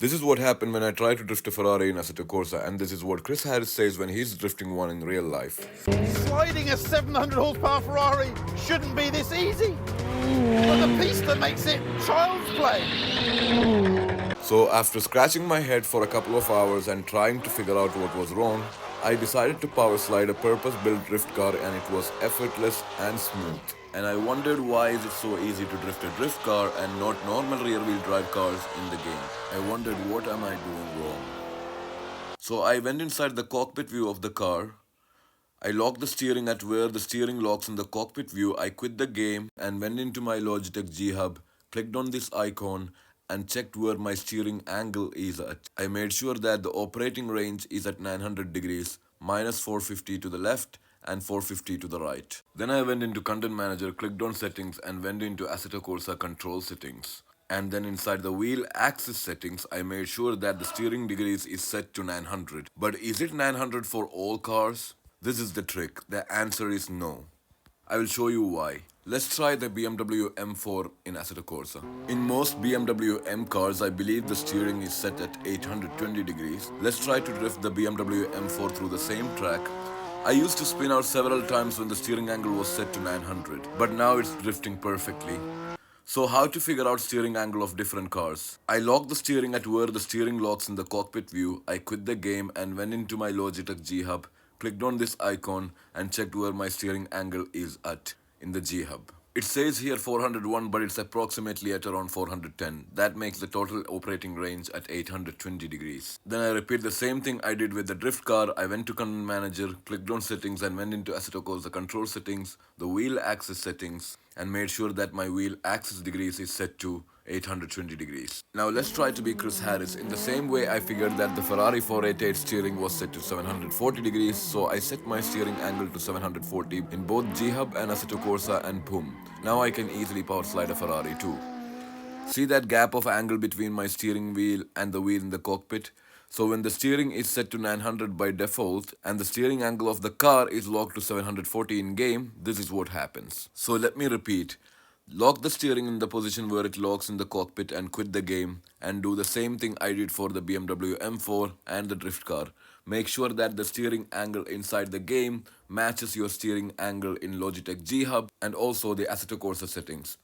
This is what happened when I tried to drift a Ferrari in Assetto Corsa, and this is what Chris Harris says when he's drifting one in real life. Sliding a 700 horsepower Ferrari shouldn't be this easy, but the Pista makes it child's play. So after scratching my head for a couple of hours and trying to figure out what was wrong, I decided to power slide a purpose-built drift car, and it was effortless and smooth. And I wondered, why is it so easy to drift a drift car and not normal rear-wheel drive cars in the game? I wondered, what am I doing wrong? So I went inside the cockpit view of the car. I locked the steering at where the steering locks in the cockpit view. I quit the game and went into my Logitech G Hub, clicked on this icon and checked where my steering angle is at. I made sure that the operating range is at 900 degrees, minus 450 to the left and 450 to the right. Then I went into Content Manager, clicked on Settings and went into Assetto Corsa Control Settings. And then inside the wheel axis settings, I made sure that the steering degrees is set to 900. But is it 900 for all cars? This is the trick. The answer is no. I will show you why. Let's try the BMW M4 in Assetto Corsa. In most BMW M cars, I believe the steering is set at 820 degrees. Let's try to drift the BMW M4 through the same track. I used to spin out several times when the steering angle was set to 900, but now it's drifting perfectly. So how to figure out steering angle of different cars? I locked the steering at where the steering locks in the cockpit view. I quit the game and went into my Logitech G Hub, clicked on this icon and checked where my steering angle is at in the G Hub. It says here 401, but it's approximately at around 410. That makes the total operating range at 820 degrees. Then I repeat the same thing I did with the drift car. I went to Content Manager, clicked on Settings and went into Assetto Corsa Control Settings, the wheel axis settings, and made sure that my wheel axis degrees is set to 820 degrees. Now let's try to be Chris Harris. In the same way, I figured that the Ferrari 488 steering was set to 740 degrees, so I set my steering angle to 740 in both G-Hub and Assetto Corsa, and boom. Now I can easily power slide a Ferrari too. See that gap of angle between my steering wheel and the wheel in the cockpit? So when the steering is set to 900 by default and the steering angle of the car is locked to 740 in game, this is what happens. So let me repeat. Lock the steering in the position where it locks in the cockpit and quit the game, and do the same thing I did for the BMW M4 and the drift car. Make sure that the steering angle inside the game matches your steering angle in Logitech G Hub and also the Assetto Corsa settings.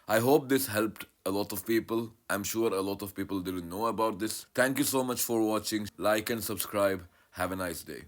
I hope this helped a lot of people. I'm sure a lot of people didn't know about this. Thank you so much for watching. Like and subscribe. Have a nice day.